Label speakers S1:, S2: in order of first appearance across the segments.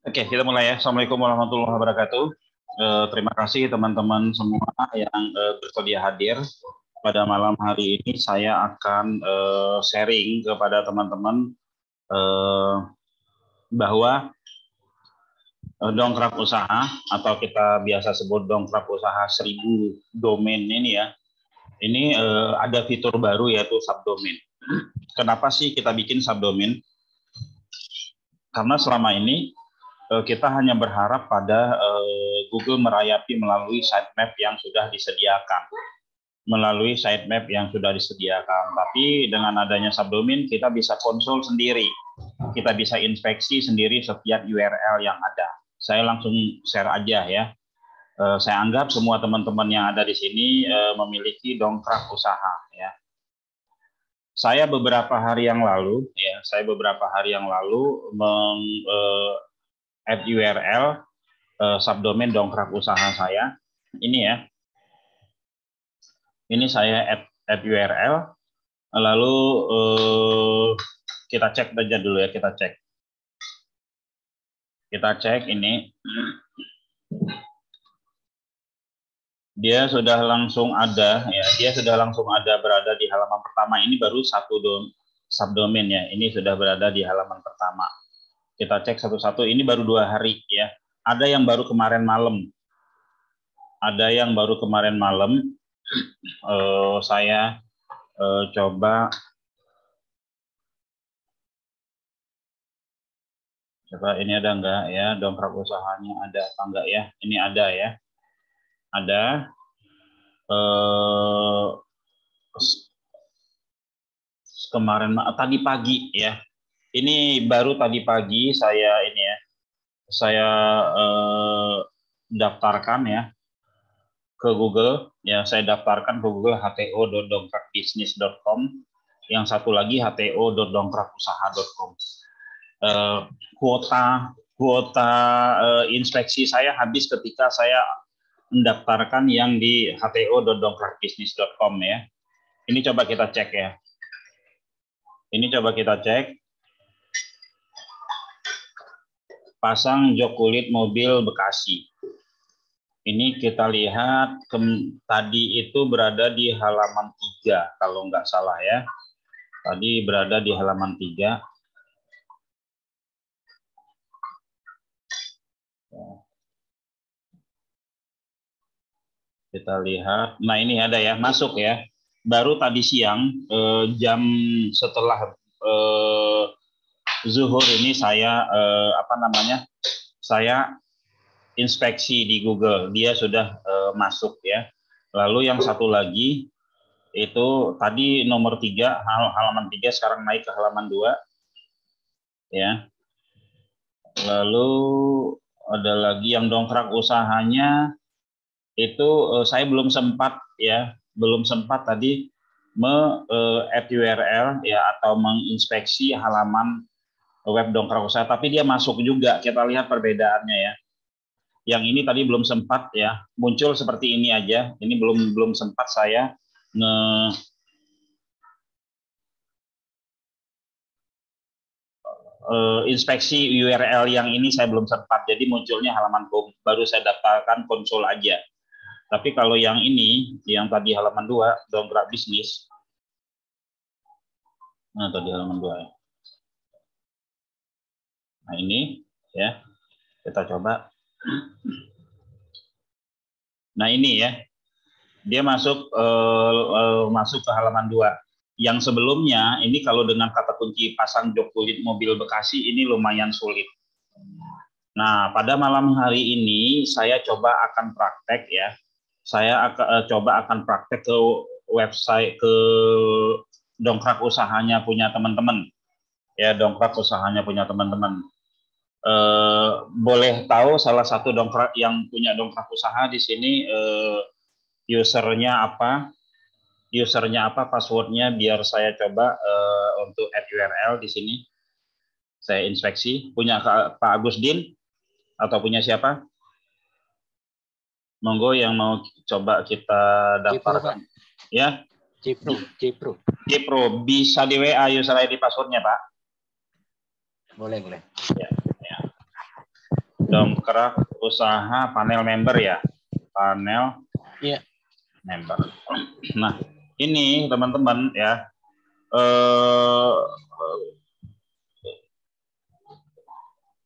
S1: Oke, kita mulai ya. Assalamualaikum warahmatullahi wabarakatuh. Terima kasih teman-teman semua yang bersedia hadir. Pada malam hari ini saya akan sharing kepada teman-teman bahwa dongkrak usaha atau kita biasa sebut dongkrak usaha 1000 domain ini ya. Ini ada fitur baru yaitu subdomain. Kenapa sih kita bikin subdomain? Karena selama ini kita hanya berharap pada Google merayapi melalui sitemap yang sudah disediakan. Tapi dengan adanya subdomain, kita bisa konsul sendiri. Kita bisa inspeksi sendiri setiap URL yang ada. Saya langsung share aja ya. Saya anggap semua teman-teman yang ada di sini memiliki dongkrak usaha ya. Saya beberapa hari yang lalu add URL subdomain dongkrak usaha saya. Ini ya. Ini saya add URL. Lalu kita cek aja dulu ya, kita cek ini. Dia sudah langsung ada ya, berada di halaman pertama. Ini baru satu subdomain ya. Ini sudah berada di halaman pertama. Kita cek satu-satu, ini baru 2 hari ya. Ada yang baru kemarin malam. Saya coba ini ada enggak ya, dongkrak usahanya ada apa enggak ya? Ini ada ya. Ada. Kemarin tadi pagi ya. Ini baru tadi pagi saya daftarkan ya ke Google ya. Saya daftarkan ke Google hto.dongkrakbisnis.com, yang satu lagi hto.dongkrakusaha.com. Kuota inspeksi saya habis ketika saya mendaftarkan yang di hto.dongkrakbisnis.com ya. Ini coba kita cek ya. Pasang jok kulit mobil Bekasi. Ini kita lihat tadi itu berada di halaman 3 kalau nggak salah ya. Tadi berada di halaman 3. Kita lihat. Nah, ini ada ya, masuk ya. Baru tadi siang jam setelah zuhur ini saya saya inspeksi di Google, dia sudah masuk ya. Lalu yang satu lagi itu tadi nomor 3, halaman 3, sekarang naik ke halaman 2 ya. Lalu ada lagi yang dongkrak usahanya itu saya belum sempat tadi add URL ya atau menginspeksi halaman web dongkrak usaha, tapi dia masuk juga. Kita lihat perbedaannya ya. Yang ini tadi belum sempat ya, muncul seperti ini aja. Ini belum sempat saya inspeksi URL yang ini, saya belum sempat. Jadi munculnya halaman home, baru saya daftarkan konsul aja. Tapi kalau yang ini, yang tadi halaman 2, dongkrak bisnis. Nah, tadi halaman 2 ya. Nah, ini ya. Kita coba. Nah, ini ya. Dia masuk ke halaman 2. Yang sebelumnya ini kalau dengan kata kunci pasang jok kulit mobil Bekasi ini lumayan sulit. Nah, pada malam hari ini saya coba akan praktek ya. Saya coba akan praktek ke website, ke dongkrak usahanya punya teman-teman. Ya, dongkrak usahanya punya teman-teman. Boleh tahu salah satu dongkrak yang punya dongkrak usaha di sini usernya apa, passwordnya, biar saya coba untuk add URL di sini. Saya inspeksi. Punya Pak Agustin atau punya siapa? Monggo yang mau coba kita daftarkan. Ya. Cipro. Bisa di WA user ID passwordnya, Pak?
S2: Boleh.
S1: Ya. Dongkrak usaha panel member ya, panel member. Nah, ini teman-teman ya,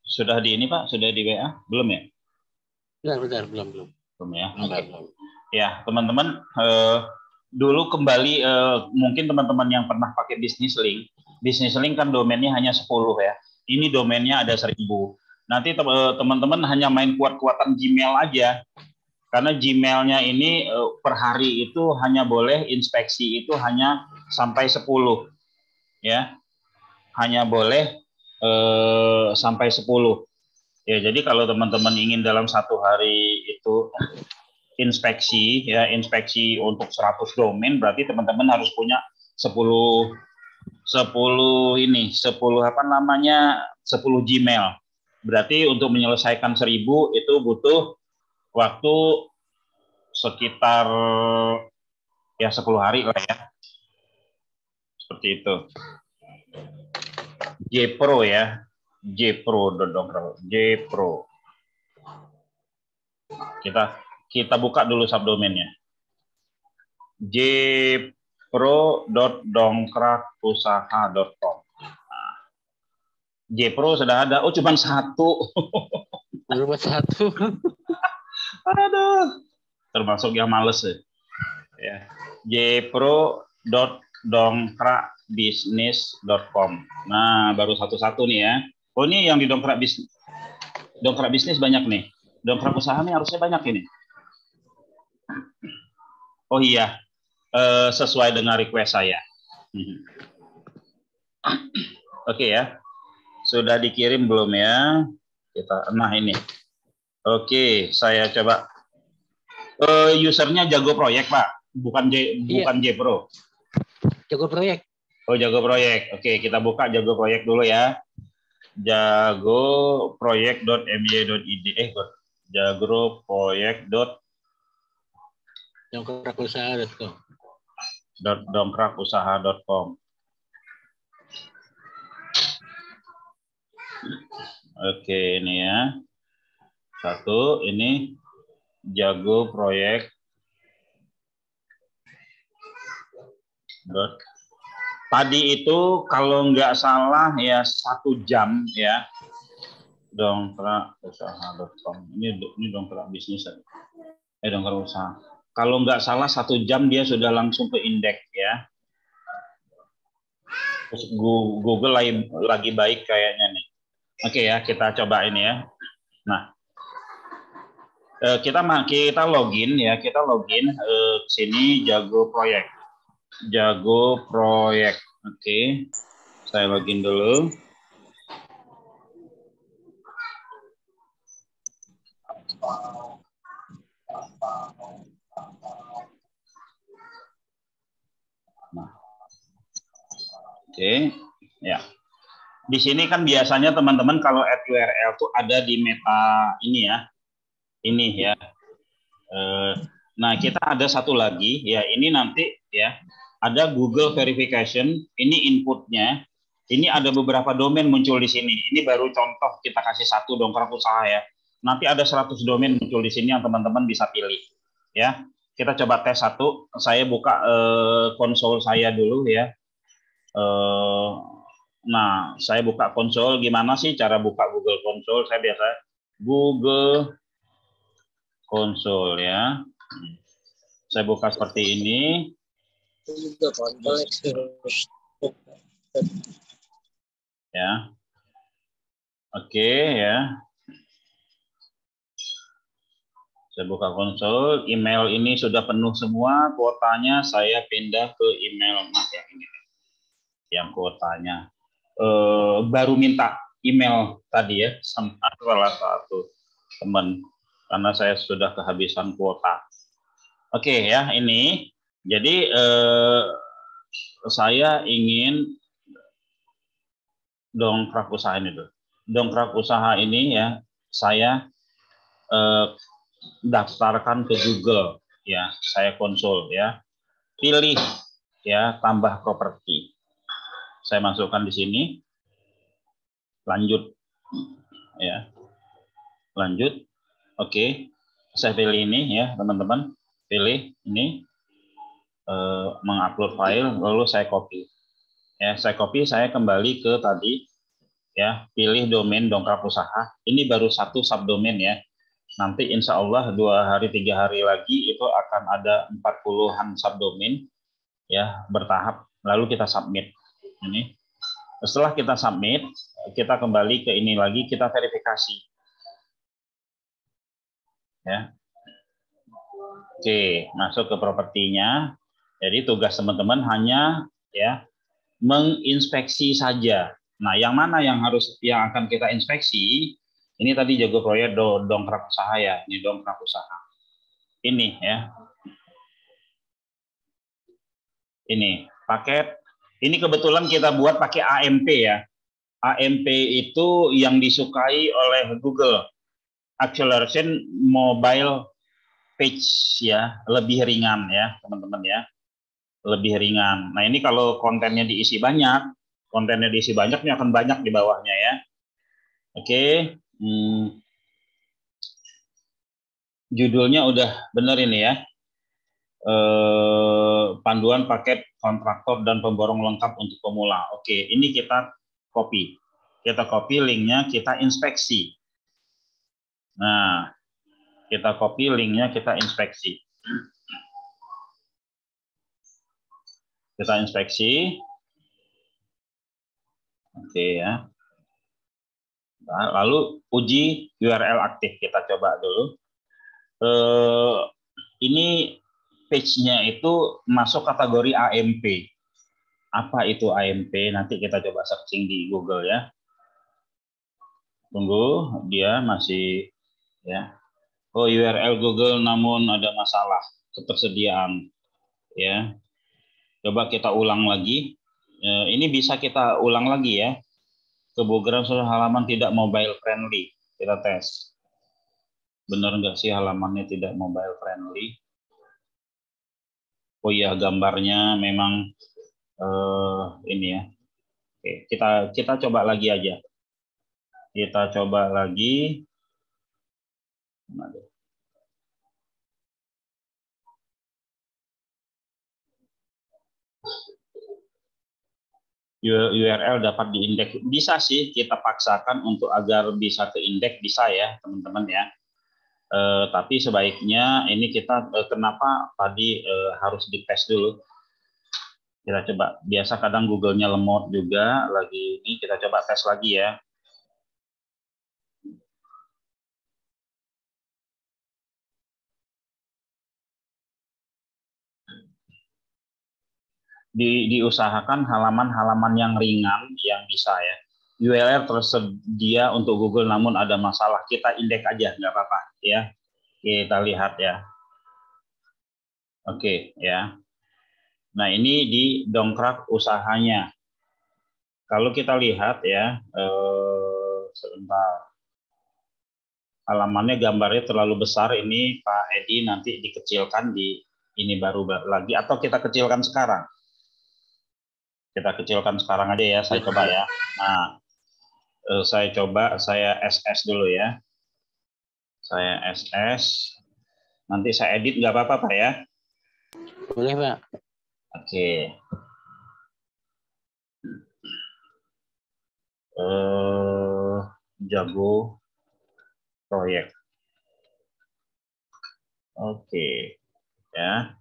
S1: sudah di ini Pak, sudah di WA belum ya? Belum ya. Oke. Ya teman-teman, dulu kembali mungkin teman-teman yang pernah pakai Business Link kan domainnya hanya 10 ya. Ini domainnya ada 1000. Nanti teman-teman hanya main kuat-kuatan Gmail aja. Karena Gmailnya ini per hari itu hanya boleh inspeksi itu hanya sampai 10 ya. Hanya boleh sampai 10. Ya, jadi kalau teman-teman ingin dalam satu hari itu inspeksi untuk 100 domain, berarti teman-teman harus punya 10 Gmail. Berarti untuk menyelesaikan 1000 itu butuh waktu sekitar ya 10 hari lah ya. Seperti itu. Jpro ya. Jpro. Kita buka dulu subdomainnya. jpro.dongkrakusaha.com. Nah, Jpro sudah ada. Oh, cuma satu.
S2: Cuma satu.
S1: Aduh. Termasuk yang males ya. jpro.dongkrakbisnis.com. Nah, baru satu-satu nih ya. Oh, ini yang di dongkrak bisnis. Dongkrak bisnis banyak nih. Dongkrak usaha nih harusnya banyak ini. Oh iya, sesuai dengan request saya. Oke ya, sudah dikirim belum ya? Nah ini. Oke, saya coba. Usernya Jago Proyek Pak, bukan Jpro.
S2: Jago Proyek.
S1: Oh Jago Proyek. Oke, kita buka Jago Proyek dulu ya. jagoproyek.my.id.
S2: Dongkrakusaha.com.
S1: Dongkrakusaha.com. Oke, ini ya. Satu, ini Jago Proyek. Tadi itu kalau nggak salah ya 1 jam ya. Dongkrakusaha.com. Ini dongkrak bisnis. Dongkrak usaha. Kalau nggak salah 1 jam dia sudah langsung ke indeks ya. Terus Google lagi baik kayaknya nih. Oke ya, kita coba ini ya. Nah, kita login ya, ke sini Jago Proyek. Oke. Saya login dulu. Nah. Oke, ya. Di sini kan biasanya teman-teman kalau add URL itu ada di meta ini ya. Ini ya. Nah, kita ada satu lagi ya, ini nanti ya. Ada Google Verification, ini inputnya. Ini ada beberapa domain muncul di sini. Ini baru contoh kita kasih satu dongkrak usaha ya. Nanti ada 100 domain muncul di sini yang teman-teman bisa pilih ya. Kita coba tes satu. Saya buka konsol saya dulu ya. Nah, saya buka konsol. Gimana sih cara buka Google Konsol? Saya biasa Google Konsol ya. Saya buka seperti ini. Ya. Oke ya. Saya buka konsol, email ini sudah penuh semua kuotanya, saya pindah ke email yang ini. Yang kuotanya baru minta email tadi ya sama salah satu teman karena saya sudah kehabisan kuota. Oke ya, ini jadi saya ingin dongkrak usaha ini dulu. Dongkrak usaha ini ya saya daftarkan ke Google ya, saya konsul ya. Pilih ya, tambah properti. Saya masukkan di sini. Lanjut ya. Lanjut. Oke. Saya pilih ini ya, teman-teman. Pilih ini. Mengupload file, lalu saya copy. Ya, saya copy, saya kembali ke tadi. Ya, pilih domain dongkrak usaha. Ini baru satu subdomain ya. Nanti insya Allah 2 hari 3 hari lagi itu akan ada 40-an subdomain ya bertahap. Lalu kita submit. Ini. Setelah kita submit, kita kembali ke ini lagi, kita verifikasi. Ya. Oke, masuk ke propertinya. Jadi tugas teman-teman hanya ya menginspeksi saja. Nah, yang mana yang akan kita inspeksi? Ini tadi jago proyek dongkrak usaha ya, ini dongkrak usaha. Ini ya. Ini paket. Ini kebetulan kita buat pakai AMP ya. AMP itu yang disukai oleh Google. Acceleration Mobile Page ya, lebih ringan ya, teman-teman ya. Lebih ringan. Nah, ini kalau kontennya diisi banyak, ini akan banyak di bawahnya ya. Oke. Judulnya udah bener ini ya. Panduan paket kontraktor dan pemborong lengkap untuk pemula. Oke, ini kita copy. Kita copy linknya, kita inspeksi. Nah, kita copy linknya, kita inspeksi. Kita inspeksi. Oke ya. Nah, lalu uji URL aktif. Kita coba dulu. Ini page-nya itu masuk kategori AMP. Apa itu AMP? Nanti kita coba searching di Google ya. Tunggu, dia masih ya. Oh, URL Google namun ada masalah ketersediaan ya. Coba kita ulang lagi. Ini bisa kita ulang lagi ya. Kebugaran sudah halaman tidak mobile friendly. Kita tes. Benar nggak sih halamannya tidak mobile friendly? Oh iya, gambarnya memang ini ya. Oke, kita coba lagi aja. Kita coba lagi. URL dapat diindeks. Bisa sih kita paksakan untuk agar bisa keindeks, bisa ya teman-teman ya. Tapi sebaiknya ini kita kenapa tadi harus dites dulu. Kita coba. Biasa kadang Google-nya lemot juga. Lagi ini kita coba tes lagi ya. Diusahakan halaman-halaman yang ringan yang bisa ya. URL tersedia untuk Google namun ada masalah, kita indeks aja nggak apa-apa ya. Kita lihat ya. Oke ya. Nah, ini di dongkrak usahanya. Kalau kita lihat ya, sebentar. Halamannya gambarnya terlalu besar, ini Pak Edi nanti dikecilkan di ini baru lagi atau kita kecilkan sekarang. Kita kecilkan sekarang aja ya, saya coba ya. Nah, saya coba, saya SS dulu ya. Saya SS. Nanti saya edit nggak apa-apa Pak ya?
S2: Boleh Pak.
S1: Oke. Jago proyek. Oke. Ya.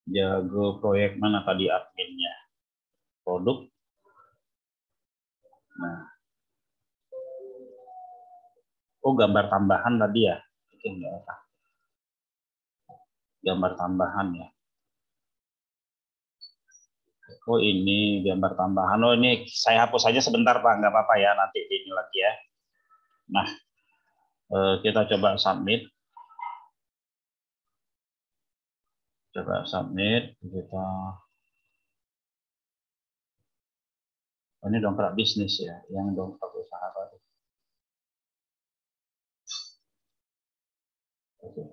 S1: Jago proyek mana tadi adminnya? Produk. Nah. Oh, gambar tambahan tadi ya? Mungkin nggak apa. Gambar tambahan ya. Oh, ini gambar tambahan. Oh, ini saya hapus saja sebentar Pak, nggak apa-apa ya, nanti ini lagi ya. Nah, kita coba submit. Coba submit. Kita. Oh, ini dongkrak bisnis ya, yang dongkrak usaha tadi. Oke.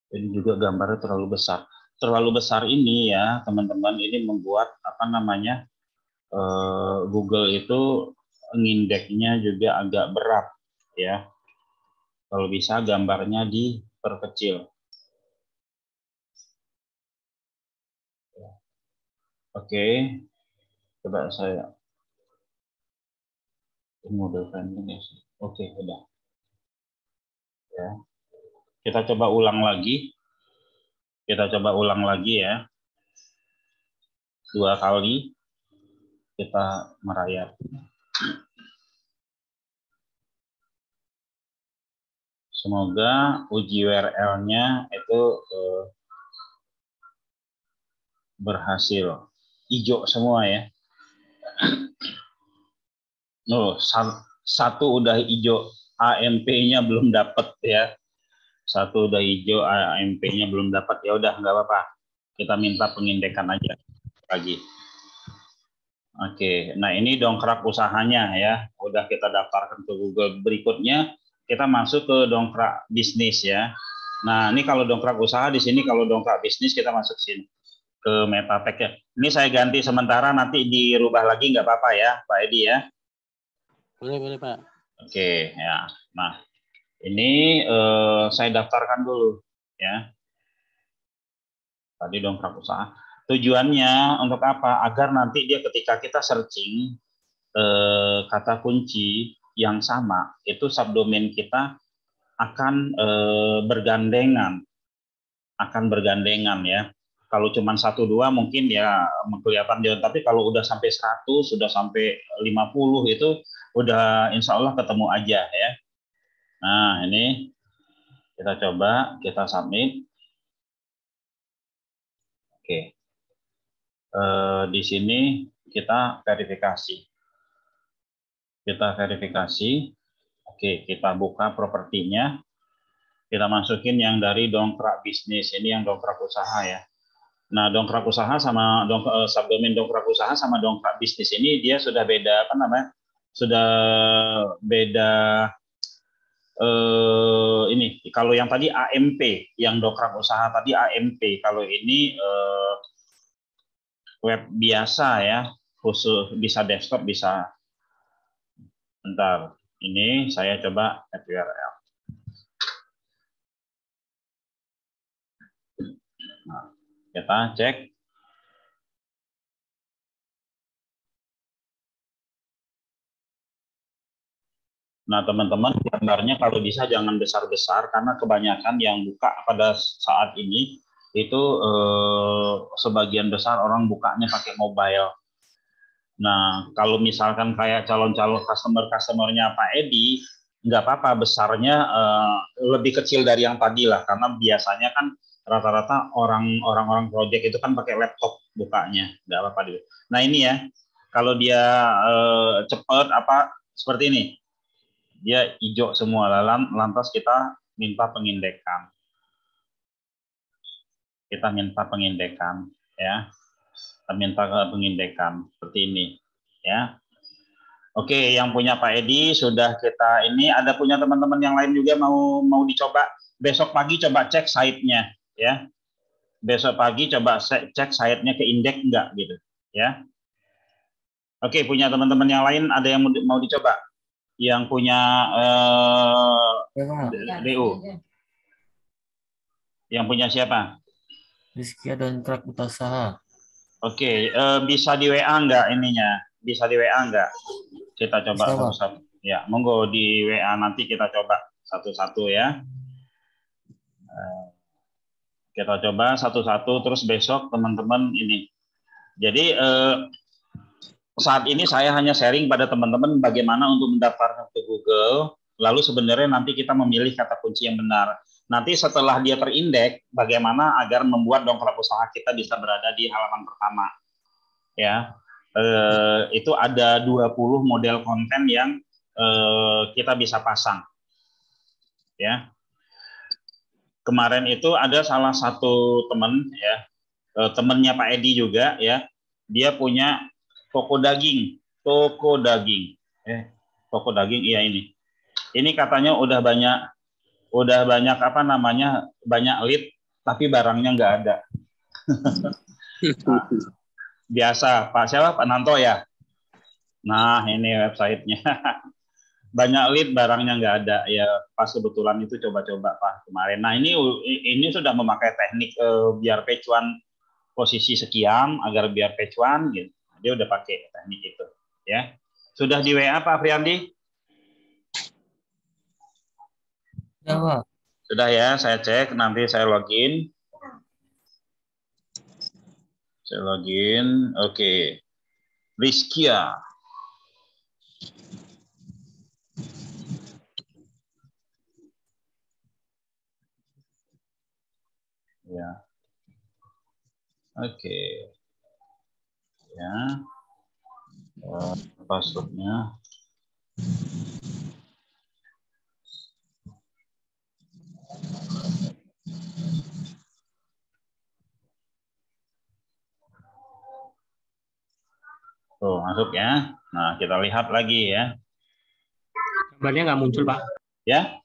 S1: Ini juga gambarnya terlalu besar. terlalu besar ini ya teman-teman, ini membuat apa namanya Google itu ngindeknya juga agak berat ya. Kalau bisa gambarnya diperkecil. Oke, coba saya model pending ya. Oke, udah. Ya. Kita coba ulang lagi. Kita coba ulang lagi ya. 2 kali kita merayap. Semoga uji URL-nya itu berhasil. Hijau semua ya. Satu udah hijau, AMP-nya belum dapat ya. Satu udah hijau, AMP-nya belum dapat. Ya udah nggak apa-apa. Kita minta pengindekan aja lagi. Oke, nah ini dongkrak usahanya ya. Udah kita daftarkan ke Google. Berikutnya kita masuk ke dongkrak bisnis ya. Nah ini kalau dongkrak usaha di sini, kalau dongkrak bisnis kita masuk sini ke meta tag ya. Ini saya ganti sementara, nanti dirubah lagi nggak apa-apa ya, Pak Edi ya.
S2: Boleh Pak.
S1: Oke ya. Nah ini saya daftarkan dulu ya. Tadi dongkrak usaha. Tujuannya untuk apa? Agar nanti dia ketika kita searching kata kunci yang sama, itu subdomain kita akan bergandengan ya. Kalau cuma 1-2 mungkin ya kelihatan jauh, tapi kalau udah sampai 100, sudah sampai 50 itu udah insya Allah ketemu aja ya. Nah ini kita coba, kita submit. Oke, di sini kita verifikasi. Oke, kita buka propertinya. Kita masukin yang dari dongkrak bisnis. Ini yang dongkrak usaha ya. Nah, dongkrak usaha sama subdomain dongkrak usaha sama dongkrak bisnis ini dia sudah beda apa namanya? Sudah beda ini. Kalau yang tadi AMP, yang dongkrak usaha tadi AMP. Kalau ini web biasa ya, khusus bisa desktop bisa. Bentar, ini saya coba URL. Nah, kita cek. Nah, teman-teman, gambarnya kalau bisa jangan besar-besar, karena kebanyakan yang buka pada saat ini itu sebagian besar orang bukanya pakai mobile. Nah, kalau misalkan kayak calon-calon customer-customernya Pak Edi, nggak apa-apa besarnya lebih kecil dari yang tadi lah, karena biasanya kan rata-rata orang-orang project itu kan pakai laptop bukanya, nggak apa-apa dulu. Nah ini ya, kalau dia cepat apa seperti ini, dia hijau semua, lantas kita minta pengindekan. Kita minta pengindekan ya. Kita minta pengindekan seperti ini ya. Oke, yang punya Pak Edi sudah kita ini, ada punya teman-teman yang lain juga mau dicoba. Besok pagi coba cek site-nya ya. Besok pagi coba cek site-nya ke indeks enggak gitu ya. Oke, punya teman-teman yang lain ada yang mau dicoba? Yang punya DU. Yang punya siapa?
S2: Rizky dongkrak usaha.
S1: Oke, bisa di WA enggak ininya? Bisa di WA enggak? Kita coba satu-satu. Ya, monggo di WA, nanti kita coba satu-satu ya. Kita coba satu-satu, terus besok teman-teman ini. Jadi saat ini saya hanya sharing pada teman-teman bagaimana untuk mendaftarkan ke Google, lalu sebenarnya nanti kita memilih kata kunci yang benar. Nanti setelah dia terindeks, bagaimana agar membuat dongkrak usaha kita bisa berada di halaman pertama. Ya, itu ada 20 model konten yang kita bisa pasang. Ya, kemarin itu ada salah satu teman ya, temannya Pak Edi juga ya, dia punya toko daging, toko daging, iya ini. Ini katanya udah banyak apa namanya, banyak lead, tapi barangnya nggak ada. Nah, biasa, Pak siapa? Pak Nanto ya? Nah, ini websitenya. Banyak lead, barangnya nggak ada. Ya, pas kebetulan itu coba-coba Pak kemarin. Nah, ini sudah memakai teknik biar page one posisi sekian, agar biar page one, gitu. Dia udah pakai teknik itu. Ya. Sudah di WA Pak Friandi?
S2: Ya, Pak.
S1: Sudah ya, saya cek, nanti saya login. Saya login, oke. Rizkia. Ya, oke. Ya, passwordnya. Tuh, masuk ya. Nah, kita lihat lagi ya.
S3: Gambarnya nggak muncul, Pak.
S1: Ya,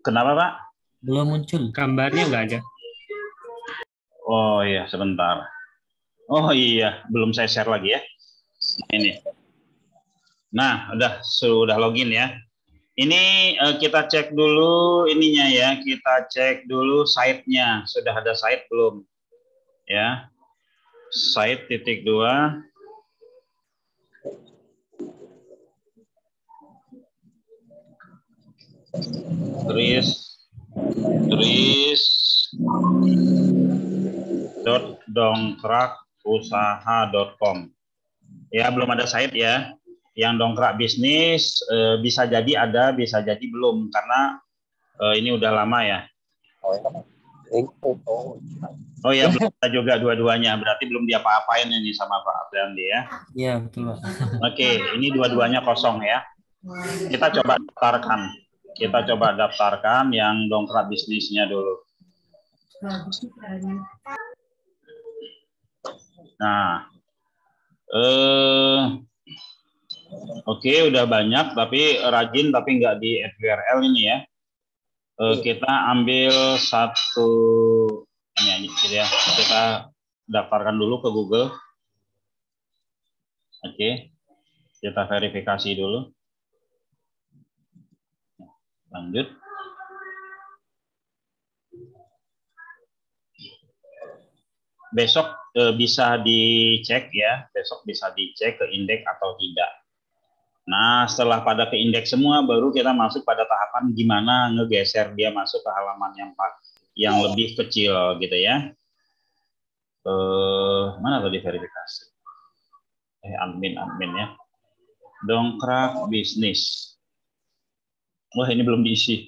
S1: kenapa Pak?
S2: Belum muncul.
S3: Gambarnya nggak ada.
S1: Oh iya, sebentar. Oh iya, belum saya share lagi ya. Ini. Nah, sudah login ya. Ini kita cek dulu ininya ya. Kita cek dulu site-nya. Sudah ada site belum? Ya. Site titik 2. dongkrakusaha.com. Ya, belum ada site ya. Yang dongkrak bisnis bisa jadi ada, bisa jadi belum karena ini udah lama ya. Oh ya, belum ada juga dua-duanya. Berarti belum diapa-apain ini sama Pak Apriandi ya.
S2: Iya, betul, Pak.
S1: Oke, ini dua-duanya kosong ya. Kita coba daftarkan. Kita coba daftarkan yang dongkrak bisnisnya dulu. Nah, oke, udah banyak tapi rajin tapi nggak di URL ini ya. Kita ambil satu ini aja gitu ya. Kita daftarkan dulu ke Google. Oke, kita verifikasi dulu. Lanjut. Besok bisa dicek ya. Besok bisa dicek ke indeks atau tidak. Nah, setelah pada ke indeks semua, baru kita masuk pada tahapan gimana ngegeser dia masuk ke halaman yang lebih kecil gitu ya. Mana tadi verifikasi? Admin ya. Dongkrak bisnis. Wah, ini belum diisi.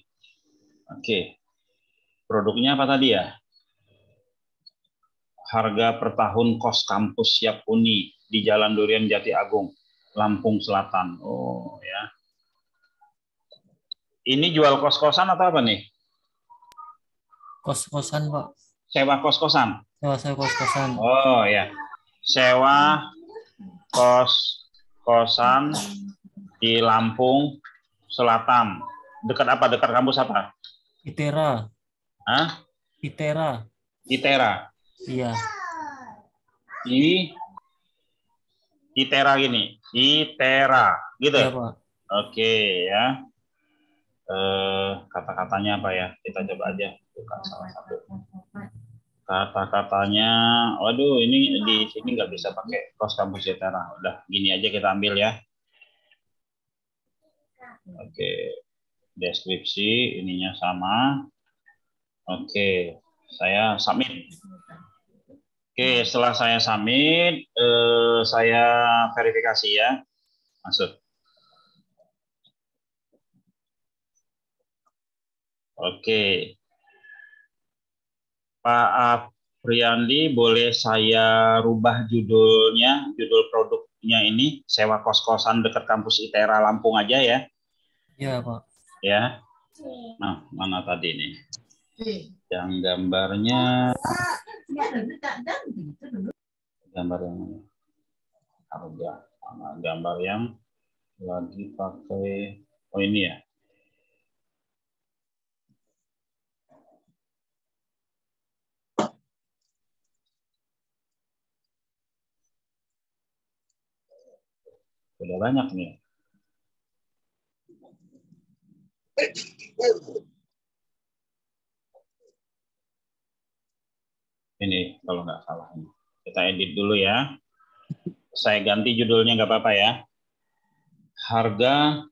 S1: Oke. Produknya apa tadi ya? Harga per tahun kos kampus siap huni di Jalan Durian Jati Agung, Lampung Selatan. Oh ya. Ini jual kos-kosan atau apa nih?
S2: Kos-kosan, Pak.
S1: Sewa kos-kosan.
S2: Sewa kos-kosan.
S1: Oh ya. Sewa kos-kosan di Lampung Selatan. Dekat apa? Dekat kampus apa?
S2: ITERA.
S1: Hah?
S2: ITERA.
S1: ITERA.
S2: Iya.
S1: ITERA gini. ITERA gitu.
S2: Iya, Pak.
S1: Oke ya. Kata-katanya apa ya? Kita coba aja buka salah satu. Kata-katanya, waduh ini di sini nggak bisa pakai kos kampus ITERA. Udah gini aja kita ambil ya. Oke, deskripsi ininya sama. Oke, saya submit. Oke, setelah saya submit, saya verifikasi ya, masuk. Oke, Pak Apriandi, boleh saya rubah judulnya, judul produknya ini, sewa kos-kosan dekat kampus ITERA Lampung aja ya.
S2: Iya, Pak.
S1: Ya, nah mana tadi nih? Yang gambarnya, gambar yang harga, gambar yang lagi pakai, oh ini ya. Udah banyak nih. Ini kalau nggak salah. Kita edit dulu ya. Saya ganti judulnya nggak apa-apa ya. Harga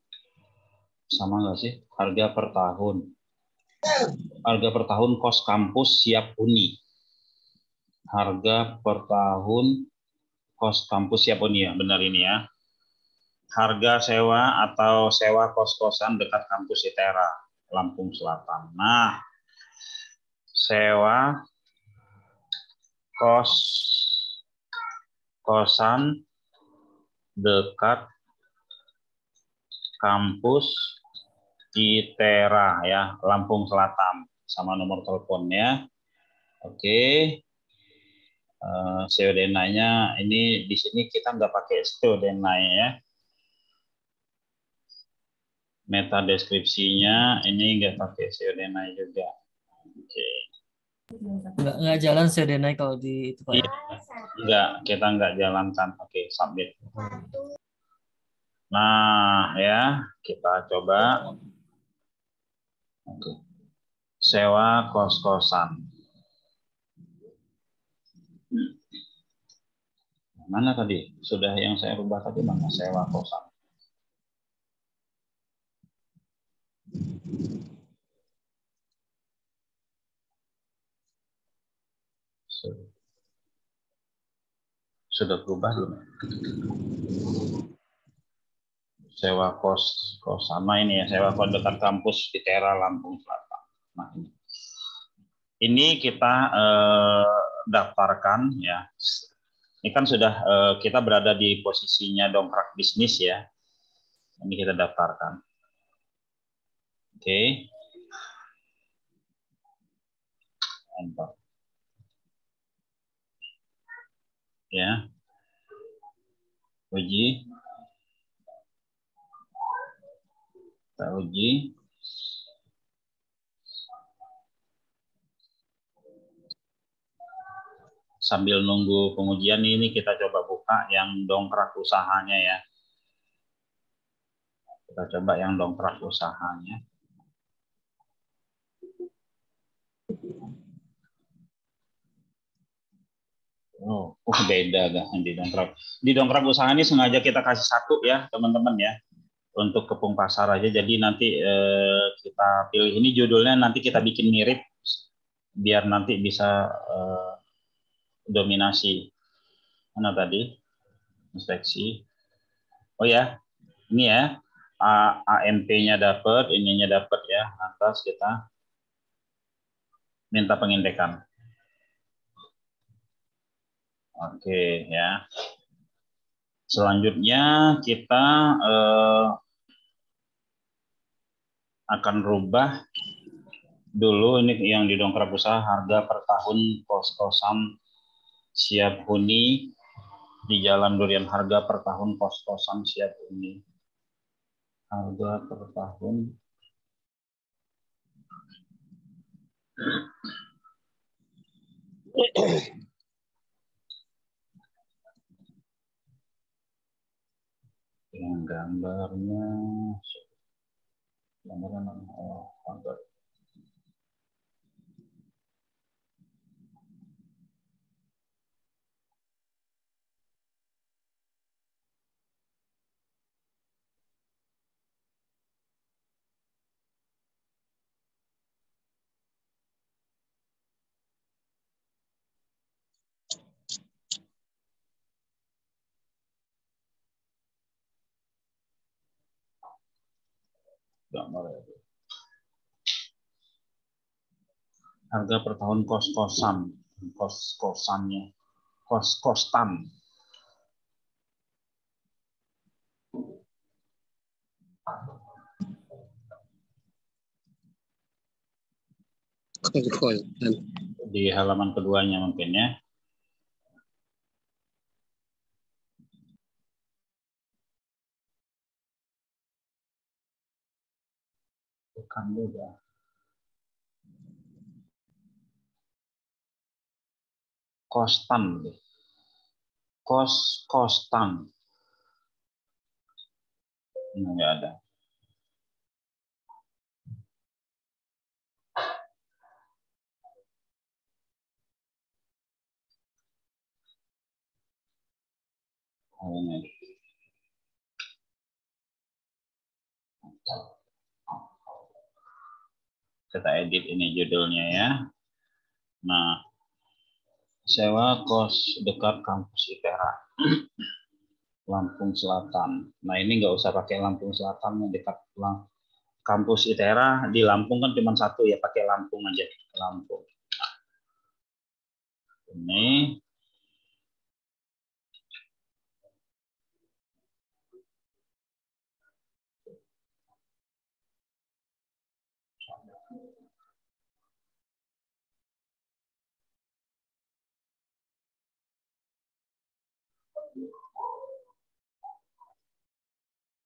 S1: sama nggak sih? Harga per tahun. Harga per tahun kos kampus siap huni. Harga per tahun kos kampus siap huni ya, benar ini ya. Harga sewa atau sewa kos-kosan dekat kampus ITERA, Lampung Selatan. Nah, sewa kosan dekat kampus ITERA ya, Lampung Selatan, sama nomor teleponnya. Oke. Seodenanya ini di sini kita nggak pakai seodenanya ya. Meta deskripsinya ini nggak pakai seodenanya juga. Oke.
S2: Nggak jalan sedenai kalau di itu Pak.
S1: Iya, enggak, kita nggak jalankan. Oke, submit. Nah, ya, kita coba. Oke. Sewa kos-kosan. Mana tadi? Sudah yang saya rubah tadi mana? Sewa kosan. Sudah berubah belum? Sewa kos sama ini ya, sewa kos dekat kampus di Tera Lampung Selatan. Nah, ini kita daftarkan ya. Ini kan sudah kita berada di posisinya dongkrak bisnis ya. Ini kita daftarkan. Oke. Enter. Ya. Uji. Kita uji. Sambil nunggu pengujian ini kita coba buka yang dongkrak usahanya ya. Kita coba yang dongkrak usahanya. Oh, beda dah di dongkrak. Di dongkrak usaha ini sengaja kita kasih satu ya, teman-teman ya. Untuk Kepung Pasar aja. Jadi nanti kita pilih ini judulnya, nanti kita bikin mirip biar nanti bisa dominasi. Mana tadi? Inspeksi. Oh ya, ini ya. AMP-nya dapat, ininya dapat ya. Atas kita minta pengindekan. Oke ya. Selanjutnya kita akan rubah dulu ini yang didongkrak usaha harga per tahun kos-kosan siap huni di Jalan Durian, harga per tahun kos-kosan siap huni. Harga per tahun yang gambarnya harga. Harga per tahun kos-kosan, kos-kosannya, kos-kostan. Di halaman keduanya mungkin ya. Bukan juga. Kostan. Kos-kostan. Nggak ada. Ini. Kita edit ini judulnya ya. Nah, sewa kos dekat kampus ITERA, Lampung Selatan. Nah, ini nggak usah pakai Lampung Selatan, dekat kampus ITERA di Lampung kan cuma satu ya, pakai Lampung aja. Lampung. Ini.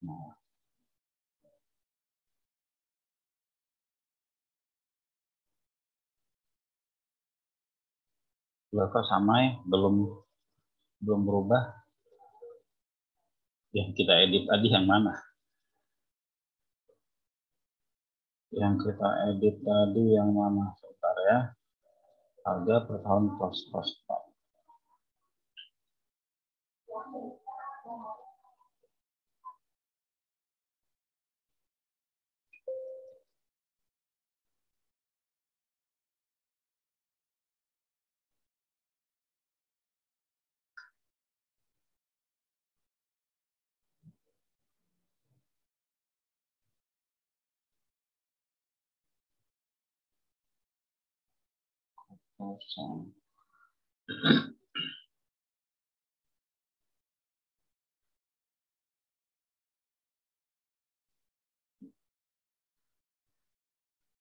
S1: Nah. Kok sama ya, belum berubah. Yang kita edit tadi yang mana? Yang kita edit tadi yang mana? Sebentar ya. Harga per tahun kos. Kosong.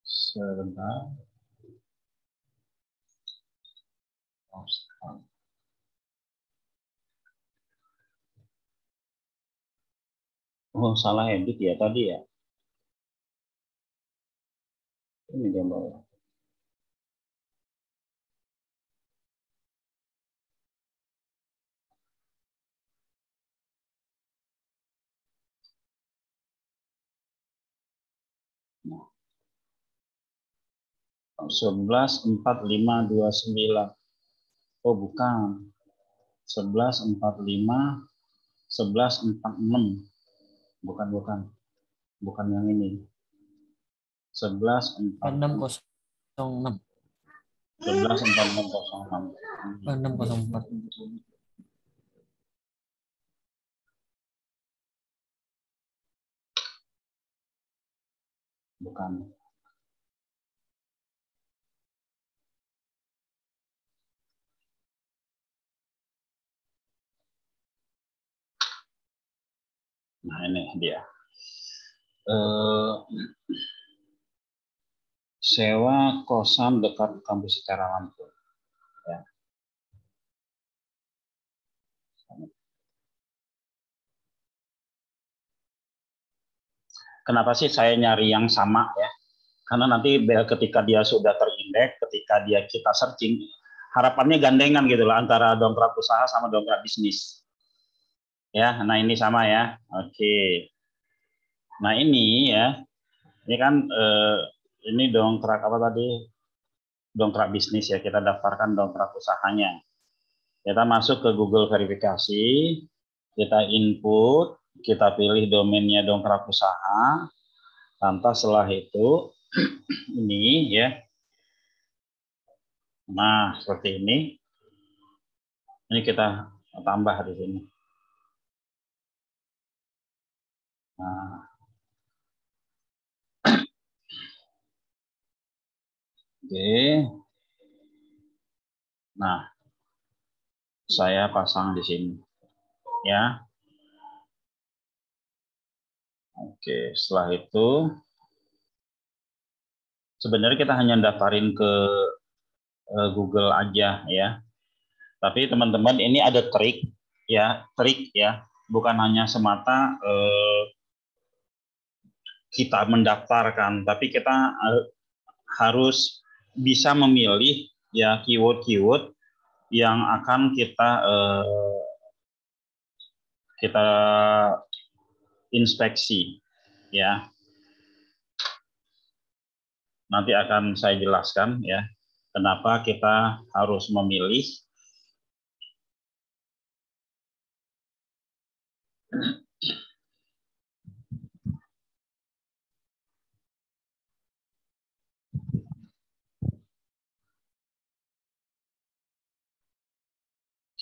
S1: Sebentar. Oh, salah edit ya tadi ya. Ini dia bawah. Nah. 11.4529. Oh, bukan. 11.45 11.46. Bukan yang ini. 11.46
S2: 606.
S1: 11.4606.
S2: 604.
S1: Bukan. Nah, ini dia. Sewa kosan dekat kampus ITERA Lampung. Ya. Kenapa sih saya nyari yang sama ya? Karena nanti ketika dia sudah terindeks, ketika kita searching, harapannya gandengan gitu lah antara dongkrak usaha sama dongkrak bisnis. Ya, nah ini sama ya. Oke. Nah ini ya, ini kan ini dongkrak apa tadi? Dongkrak bisnis ya, kita daftarkan dongkrak usahanya. Kita masuk ke Google verifikasi, kita input, kita pilih domainnya dongkrak usaha, lantas setelah itu ini ya. Nah, seperti ini. Ini kita tambah di sini. Nah. Oke. Nah, saya pasang di sini. Ya. Oke, setelah itu sebenarnya kita hanya daftarin ke Google aja ya. Tapi teman-teman ini ada trik ya, bukan hanya semata kita mendaftarkan, tapi kita harus bisa memilih ya keyword-keyword yang akan kita inspeksi, ya. Nanti akan saya jelaskan ya, kenapa kita harus memilih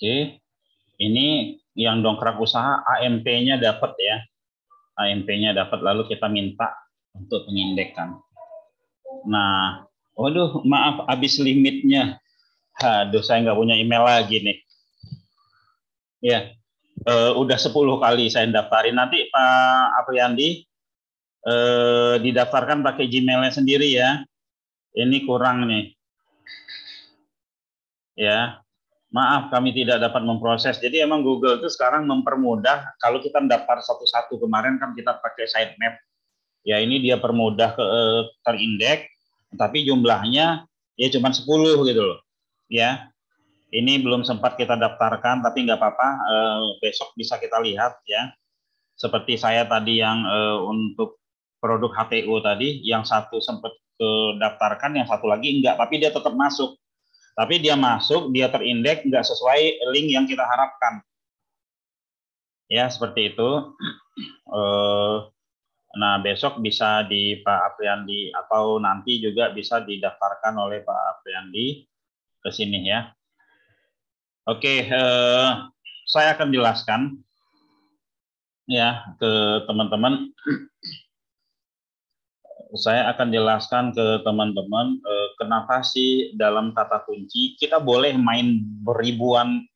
S1: Oke, ini yang dongkrak usaha AMP-nya dapat ya. AMP-nya dapat, lalu kita minta untuk pengindekan. Nah, waduh, maaf, habis limitnya. Aduh, saya nggak punya email lagi nih. Ya, udah 10 kali saya daftarin. Nanti Pak Apriyandi didaftarkan pakai Gmail-nya sendiri ya. Ini kurang nih. Ya, maaf kami tidak dapat memproses. Jadi emang Google itu sekarang mempermudah kalau kita mendaftar satu-satu. Kemarin kan kita pakai sitemap. Ya ini dia permudah terindeks, tapi jumlahnya ya cuma 10 gitu loh. Ya, ini belum sempat kita daftarkan, tapi nggak apa-apa. Besok bisa kita lihat ya. Seperti saya tadi yang untuk produk HTU tadi, yang satu sempat daftarkan, yang satu lagi enggak, tapi dia tetap masuk. Tapi dia masuk, dia terindeks nggak sesuai link yang kita harapkan. Ya, seperti itu. Nah, besok bisa di Pak Apriyandi atau nanti juga bisa didaftarkan oleh Pak Apriyandi ke sini ya. Oke, saya akan jelaskan ya ke teman-teman. Saya akan jelaskan ke teman-teman kenapa sih dalam kata kunci kita boleh main ribuan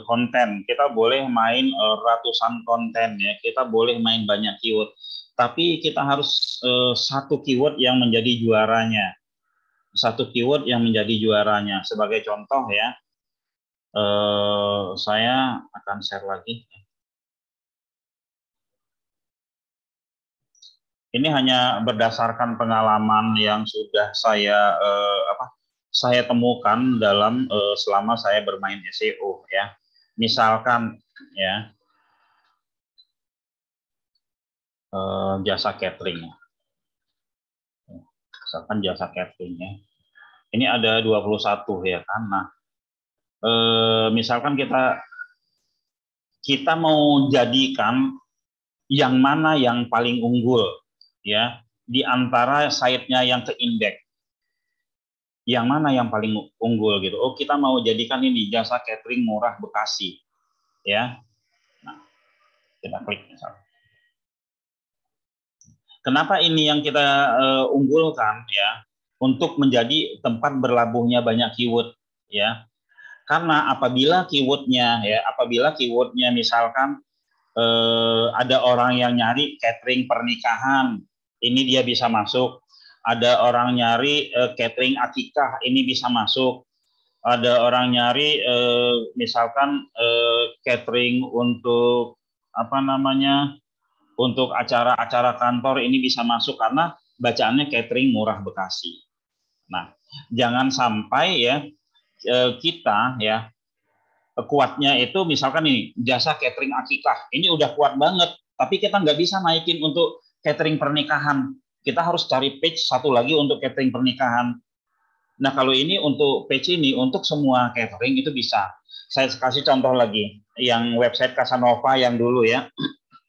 S1: konten, kita boleh main ratusan konten ya, kita boleh main banyak keyword, tapi kita harus satu keyword yang menjadi juaranya, satu keyword yang menjadi juaranya. Sebagai contoh ya, saya akan share lagi. Ini hanya berdasarkan pengalaman yang sudah saya temukan dalam selama saya bermain SEO ya. Misalkan ya jasa catering. Misalkan jasa catering ya. Ini ada 21 ya kan. Nah, misalkan kita mau jadikan yang mana yang paling unggul ya di antara site-nya yang keindeks. Yang mana yang paling unggul gitu. Oh, kita mau jadikan ini jasa catering murah Bekasi. Ya. Nah, kita klik misalnya. Kenapa ini yang kita unggulkan ya? Untuk menjadi tempat berlabuhnya banyak keyword ya. Karena apabila keywordnya misalkan ada orang yang nyari catering pernikahan, ini dia bisa masuk. Ada orang nyari catering akikah, ini bisa masuk. Ada orang nyari misalkan catering untuk untuk acara-acara kantor, ini bisa masuk karena bacaannya catering murah Bekasi. Nah, jangan sampai ya kita ya kuatnya itu misalkan nih jasa catering akikah, ini udah kuat banget, tapi kita nggak bisa naikin untuk catering pernikahan. Kita harus cari page satu lagi untuk catering pernikahan. Nah, kalau ini untuk page ini untuk semua catering itu bisa. Saya kasih contoh lagi, yang website Casanova yang dulu ya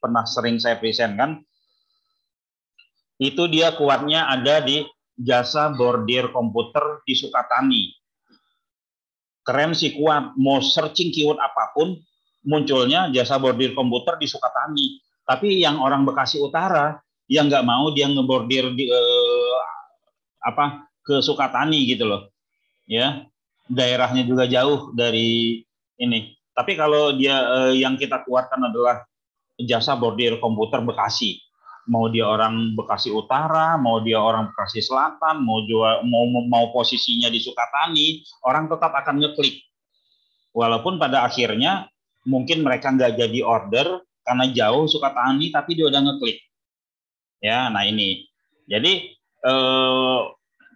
S1: pernah sering saya present kan, itu dia kuatnya ada di jasa bordir komputer di Sukatani. Keren sih, kuat. Mau searching keyword apapun, munculnya jasa bordir komputer di Sukatani. Tapi yang orang Bekasi Utara, yang nggak mau dia ngebordir di ke Sukatani gitu loh. Ya, daerahnya juga jauh dari ini. Tapi kalau dia yang kita kuatkan adalah jasa bordir komputer Bekasi. Mau dia orang Bekasi Utara, mau dia orang Bekasi Selatan, mau posisinya di Sukatani, orang tetap akan ngeklik. Walaupun pada akhirnya mungkin mereka nggak jadi order karena jauh Sukatani, tapi dia udah ngeklik. Ya, nah ini. Jadi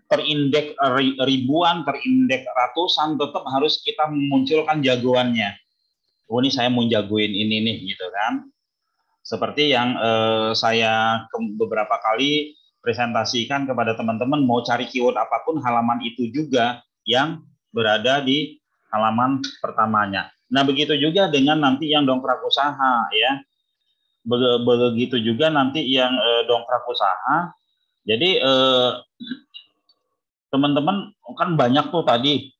S1: terindeks ribuan, terindeks ratusan, tetap harus kita memunculkan jagoannya. Oh, ini saya mau jagoin ini nih, gitu kan. Seperti yang saya beberapa kali presentasikan kepada teman-teman, mau cari keyword apapun, halaman itu juga yang berada di halaman pertamanya. Nah, begitu juga dengan nanti yang dongkrak usaha ya. Begitu juga nanti yang dongkrak usaha. Jadi teman-teman kan banyak tuh tadi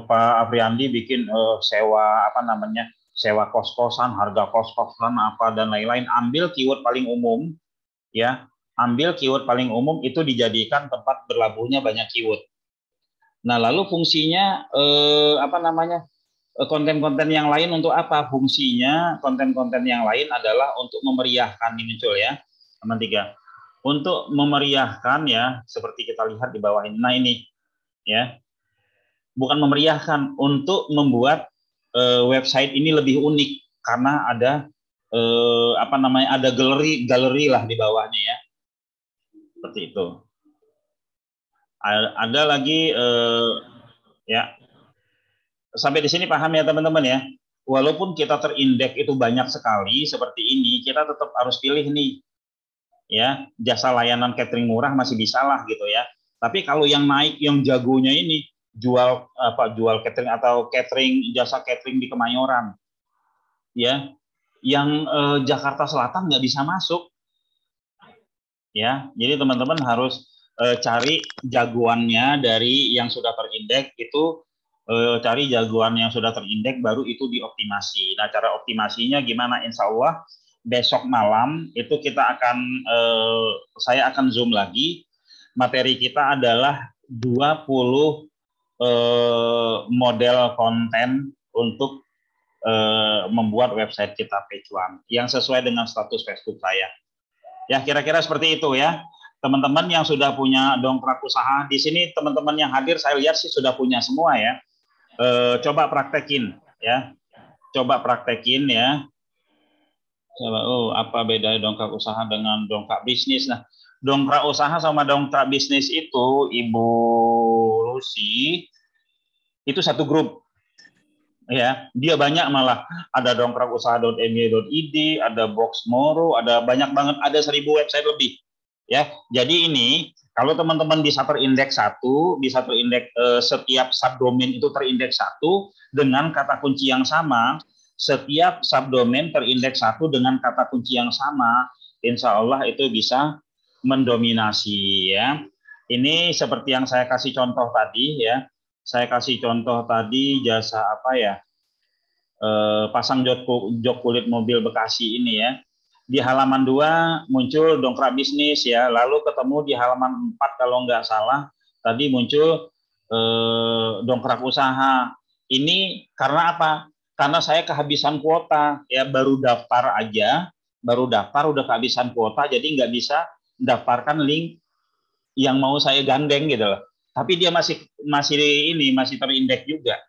S1: Pak Afriandi bikin sewa apa namanya? Sewa kos-kosan, harga kos-kosan apa dan lain-lain. Ambil keyword paling umum ya. Ambil keyword paling umum itu dijadikan tempat berlabuhnya banyak keyword. Nah, lalu fungsinya apa namanya? Konten-konten yang lain untuk apa? Fungsinya konten-konten yang lain adalah untuk memeriahkan, ini muncul ya, teman tiga. Untuk memeriahkan ya, seperti kita lihat di bawah ini. Nah ini ya, bukan memeriahkan, untuk membuat website ini lebih unik karena ada apa namanya? Ada galeri lah di bawahnya ya. Seperti itu. Ada lagi ya. Sampai di sini paham ya teman-teman ya. Walaupun kita terindeks itu banyak sekali seperti ini, kita tetap harus pilih nih. Ya, jasa layanan catering murah masih bisa lah gitu ya. Tapi kalau yang naik, yang jagonya ini jual catering atau jasa catering di Kemayoran. Ya, yang Jakarta Selatan nggak bisa masuk. Ya, jadi teman-teman harus cari jagoannya dari yang sudah terindeks itu, cari jagoan yang sudah terindeks baru itu dioptimasi. Nah, cara optimasinya gimana? Insya Allah besok malam itu kita akan saya akan zoom lagi. Materi kita adalah 20 model konten untuk membuat website kita page one yang sesuai dengan status Facebook saya. Ya, kira-kira seperti itu ya. Teman-teman yang sudah punya dongkrak usaha, di sini teman-teman yang hadir saya lihat sih sudah punya semua ya. Coba praktekin ya. Coba praktekin ya. Coba, apa beda dongkrak usaha dengan dongkrak bisnis? Nah, dongkrak usaha sama dongkrak bisnis itu, Ibu Lucy, itu satu grup. Ya, dia banyak malah, ada dongkrakusaha.my.id, ada Boxmoro, ada banyak banget, ada 1000 website lebih. Ya, jadi ini kalau teman-teman bisa terindeks setiap subdomain itu terindeks satu dengan kata kunci yang sama, setiap subdomain terindeks satu dengan kata kunci yang sama, insya Allah itu bisa mendominasi ya. Ini seperti yang saya kasih contoh tadi ya. Saya kasih contoh tadi jasa apa ya, pasang jok kulit mobil Bekasi ini ya. Di halaman 2 muncul dongkrak bisnis ya, lalu ketemu di halaman 4 kalau nggak salah tadi muncul dongkrak usaha. Ini karena apa? Karena saya kehabisan kuota ya, baru daftar udah kehabisan kuota, jadi nggak bisa daftarkan link yang mau saya gandeng gitu loh. Tapi dia masih terindeks juga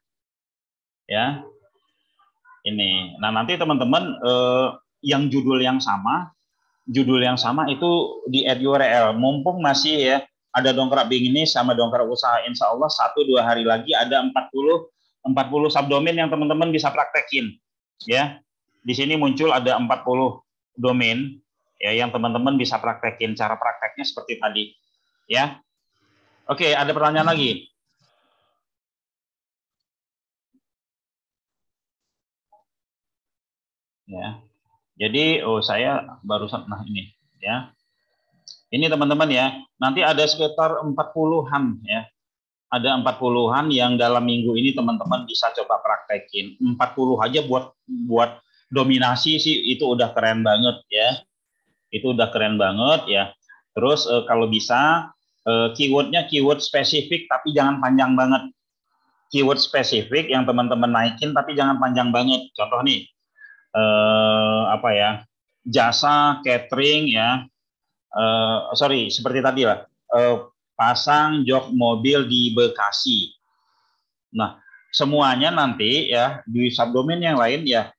S1: ya. Ini. Nah, nanti teman-teman yang judul yang sama itu di add URL. Mumpung masih ya ada dongkrak bisnis sama dongkrak usaha, insya Allah 1-2 hari lagi ada 40 subdomain yang teman-teman bisa praktekin. Ya, di sini muncul ada 40 domain ya yang teman-teman bisa praktekin. Cara prakteknya seperti tadi. Ya, oke, ada pertanyaan lagi? Ya, jadi saya barusan, nah ini ya, ini teman-teman ya, nanti ada sekitar 40-an ya, ada 40-an yang dalam minggu ini teman-teman bisa coba praktekin. 40 aja buat dominasi sih itu udah keren banget ya, itu udah keren banget ya. Terus kalau bisa keywordnya keyword spesifik tapi jangan panjang banget. Keyword spesifik yang teman-teman naikin tapi jangan panjang banget. Contoh nih, apa ya, jasa catering ya, seperti tadi lah, pasang jok mobil di Bekasi. Nah, semuanya nanti ya di subdomain yang lain ya,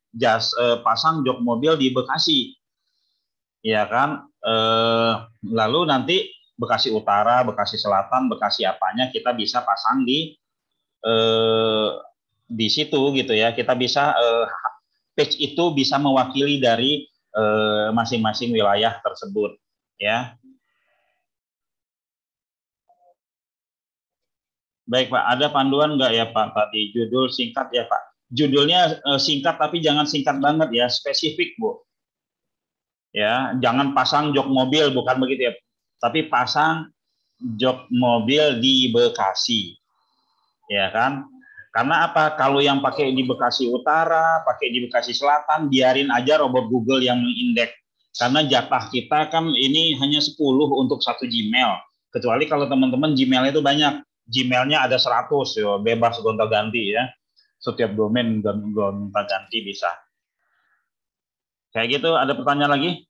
S1: pasang jok mobil di Bekasi, ya kan, lalu nanti Bekasi Utara, Bekasi Selatan, Bekasi apanya kita bisa pasang di situ gitu ya, kita bisa page itu bisa mewakili dari masing-masing wilayah tersebut, ya. Baik Pak, ada panduan nggak ya Pak tadi judul singkat ya Pak? Judulnya singkat tapi jangan singkat banget ya, spesifik Bu. Ya, jangan pasang jok mobil, bukan begitu ya. Tapi pasang jok mobil di Bekasi. Ya kan? Karena apa? Kalau yang pakai di Bekasi Utara, pakai di Bekasi Selatan, biarin aja robot Google yang mengindeks. Karena jatah kita kan ini hanya 10 untuk satu Gmail. Kecuali kalau teman-teman Gmail itu banyak. Gmailnya ada 100, ya, bebas gonta-ganti ya. Setiap domain gonta-ganti bisa. Kayak gitu, ada pertanyaan lagi?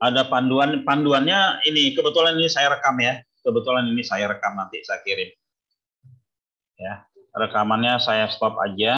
S1: Ada panduannya ini, kebetulan ini saya rekam ya. Kebetulan ini saya rekam, nanti saya kirim. Ya, rekamannya saya stop aja.